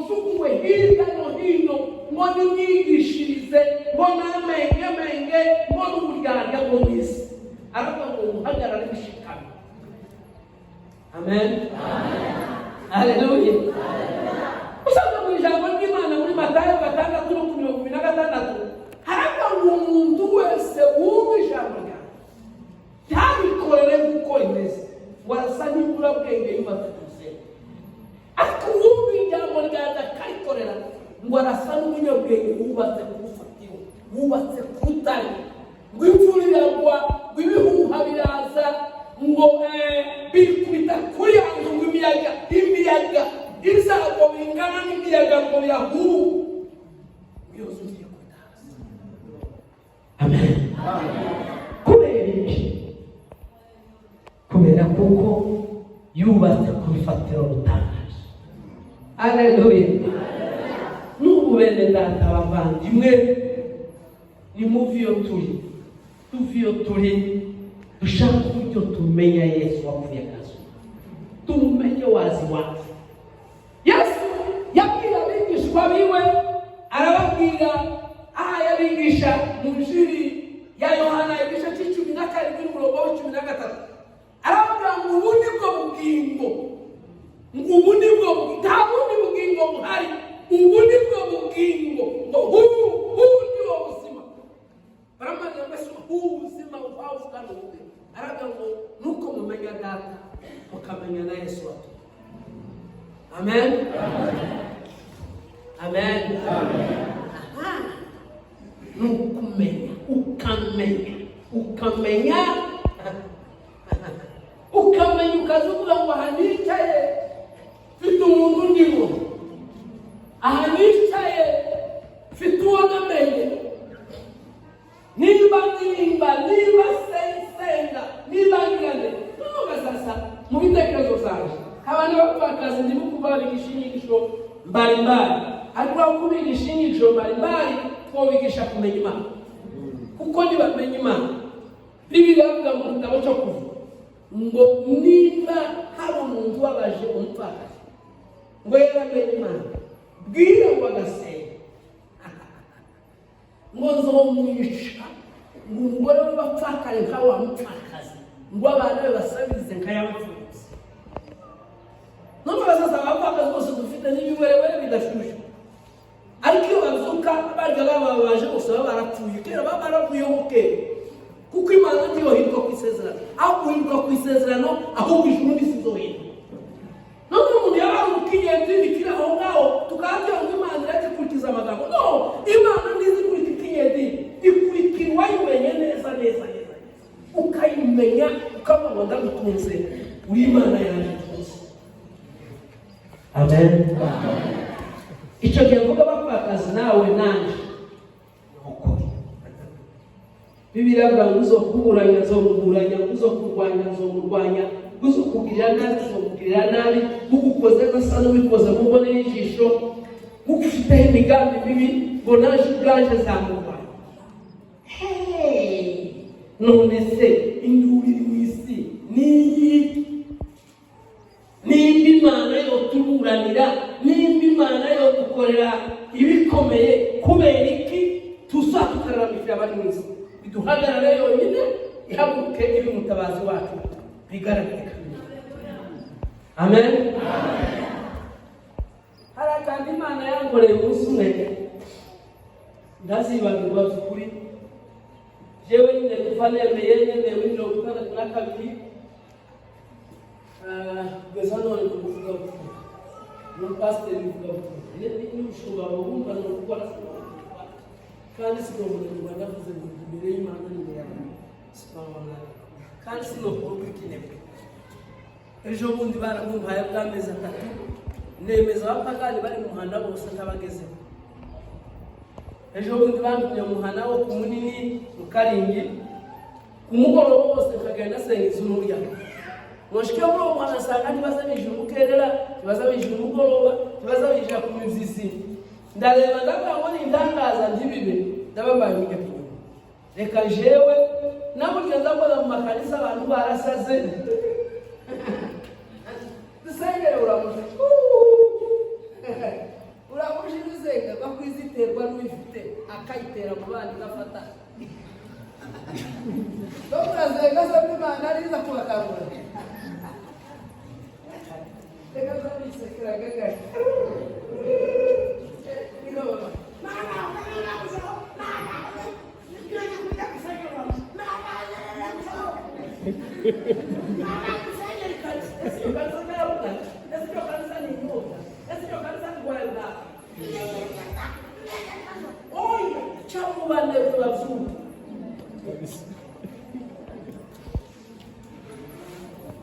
nsukuwe hirya no hino ngo ninyigishirize ngo namenye ngo n'uburyarya bwo mu isi aravuga ngo muhagarare bishikame. Amen. Haleluya. Usanga mu ijambo ry'Imana muri Matayo 6:16 haravuga ngo umuntu wese wumva ijambo ryawe ntabikorere kuko imeze warasa n'iburabwenge yubatse ku musenyi, ariko wumva ijambo ryawe akarikorera ngo arasa n'umunyabwenge wubatse ku rufatiro, wubatse ku rutare, ngo imvura iragwa, ngo ibihuha biraza, ngo bikubita kuri ya nzu, ngo imiyaga izagwa bingana n'imiyaga ngo birahuha yose ugiye kutaza. Amen. Kubera iki? Kubera kuko yubatse ku rufatiro rutangaje. Haleluya. N'ubu bene data bavandimwe, ni muvi yo turi, tuvi yo turi, dushaka uburyo tumenya Yesu wapfuye akazuka, tumenye wazi wacu. Yesu yabwira abigishwa biwe, arababwira aha yabigisha mu Injili ya Yohana igice c'12:13, arababwira ngo ubu nibwo bugingo, ngo ubu nibwo nta bundi bugingo buhari, ubu nibwo bugingo, ngo ubu nibwo buzima. Baramubwira ngo ese ubu buzima buvuga n'ubu, arababwira ngo nuko mumenya data mukamenya na Yesu wacu. Amen. Amen. Nukumenya, ukamenya ukazuvuga ngo ahanicaye mfite umuntu ndimo, ahanicaye mfite uwo namenye, niba senga, niba ngirane. Nuvuga sasa mu bitekerezo zanjye abantu bapfakazi ndimo kubabigisha inyigisho mbalimbali, ariko kubigisha inyigisho mbalimbali twobigisha kumenya Imana, kuko nibamenya Imana Bibiliya ivuga mu gitabo cyo Kuva ngo niba hari umuntu wabaje umupfakazi ngo yaramenye Imana, bwira ngo agasenga ngo nzomwica, ngo umugore we bapfakare nka wa mupfakazi, ngo abana be basabirize nka yabapfutse. None bazaza abapfakazi bose dufite n'ibiwerewere bidashushe, ariko iyo bazuka barya bababaje bose baba barapfuye, kera baba baravuyeho bukeye, kuko Imana ndiyo hirwa ku isezerano, aho guhirwa ku isezerano ahubwo ijuru n'isizohirwa. None umuntu yabaye umukinyezi bikira aho ngaho tukabwira ngo Imana irakurikiza amagambo. No, Imana ndizi kurika ikinyezi, ikurikira uwayimenye neza, ukayimenya ukavuga ngo ndagutunze, uri Imana yanjye twese. Amen. Icyo gihe mvuga bapfakazi nawe nanje ukuri. Bibiliya ivuga ngo uzokuburanya nzomuburanya, uzokurwanya nzomurwanya, uzokugirira nabi nzomugirira nabi, ugukoze gasa n'ubikoze mubone n'ijisho, ugufiteho imigambi mibi ngo naje ubwanje nzamurwanya. None se induru iri mu isi niyi? Nimba Imana yo tuburanira, nimba Imana yo dukorera ibikomeye, kubera iki tuzatukararamikira abari mu isi? Biduhagarare yonyine, ihaguruke ibe umutabazi wacu, bigaragare. Amen. Hari kandi Imana yankoreye umunsi umwe ndazibagirwa by'ukuri. Jewe nyine kuva nemeye 62 kugeza none kuvuga butumwa, n'umupasiteri uvuga butumwa, n'umushumba wumva no gukora kandi sinobonera ndavuze ngo imbere y'Imana ni yawe subhana, kandi sinokora ikinebwe. Ejo bundi baramuhaye bw'amezi 3, nemeza abapagani bari mu muhanda bose ntabagezeho. Ejo bundi bambuye umuhanda wo ku Munini mu Karingi, ku mugoroba wose kagenda senga izumurya. Moshike bro mwana sanga ntibazabije umukerera, ntibazabije umugoroba, ntibazabije ku mizisi. Ndareba ndabona indangaza ndibibe, ndababaye inyuma. Reka jewe namugeza mbona mu makanisa abantu barasaze. Dusengere uramuze. nasenga sabe Imana ariza kubatangura reka zabisekera gaga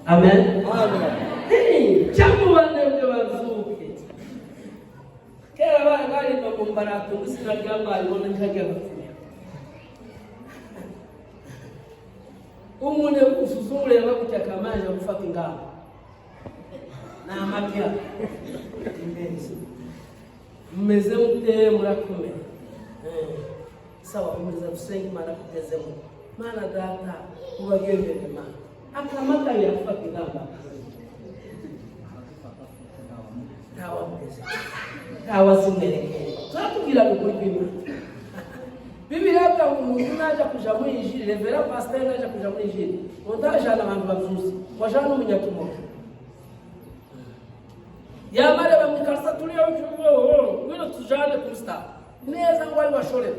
Amen. Amen. Chamu wande wazuke. Kera bari bamumbarato musiraga mbali nkaga bafuya. Umune usuzumule yabakutaka amanje gufata ingamba. Na amapya. Imbezi. Mmeze mute murakomeye. Sawa umeze gusenga Imana kugezemo. Mana data ubagendere Mana. Akamata yafata ingamba. Tawa meze. Tawa simeleke. Twatubwira ukuri kw'Imana. Biblia hata umuntu naja kuja muri injili, revera pastor naja kuja muri injili. Ondajana abantu bazuzi. Wajana umunyakimoto. Yamare bamwikarsa tuliyo wino tujane kumsta. Neza ngo ari bashorera.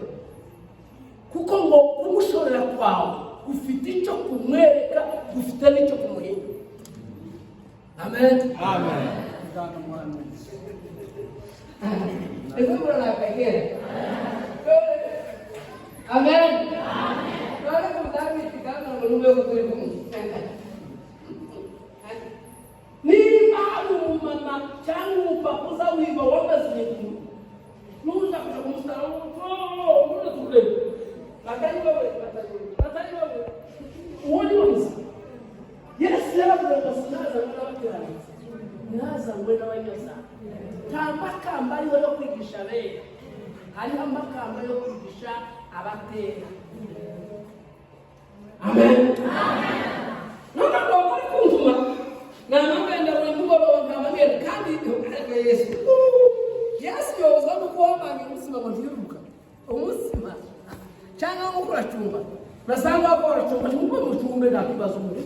Kuko ngo umushorera kwawe ufite icyo kumwereka, ufite n'icyo kumuhinda. Amen. Amen. Ese mwana akagera. Amen. Wala kumdami tikana ngombe kuturi kumu. Ni maalu mama changu papuza wiba wabazini. Nuza kumstara nuna tukule. Batani wewe. Uoni wanzi. Yes, leo tunasinaza mwana wake rani. Naza mwana wake sana. Tambaka mbali wao kwigisha wewe. Hari ambaka mbali wao kwigisha abatera. Amen. Amen. Nona kwa kumtuma. Na mangenda muri mugoro ngamangenda kandi ureke Yesu. Yesu yozamu kuomba ngimusima mwiruka. Umusima. Cyangwa ngukura cyumba. Nasanga akora cyumba cyumba mutumbe nakibazo muri.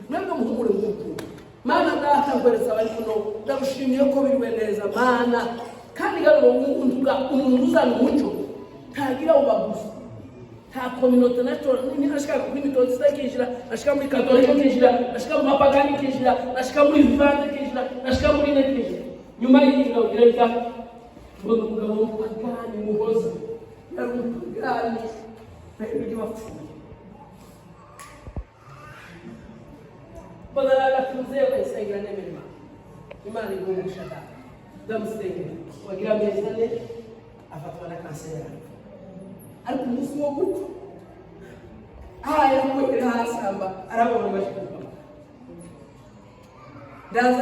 Nabwo muhumure mutumbe. Mana data ngwereza bari kuno ndagushimiye ko biriwe neza mana. Kandi galo umuntu uzana umucyo. Tagira ubagusa. Ta communauté nature ni nashaka kuri mitodista kinjira nashaka muri katolika kinjira nashaka muri mapagani kinjira nashaka muri vivante kinjira nashaka muri net kinjira nyuma y'ingo direka ngo mugabo mupagani muhoza yari mupagani bari bafu badala tuze bayisenga nemerima Imana igumushaka ndamusenge wagira mezane afatwa na kansera ariko umunsi wo gupfa aya ngo irasamba arabona bashaka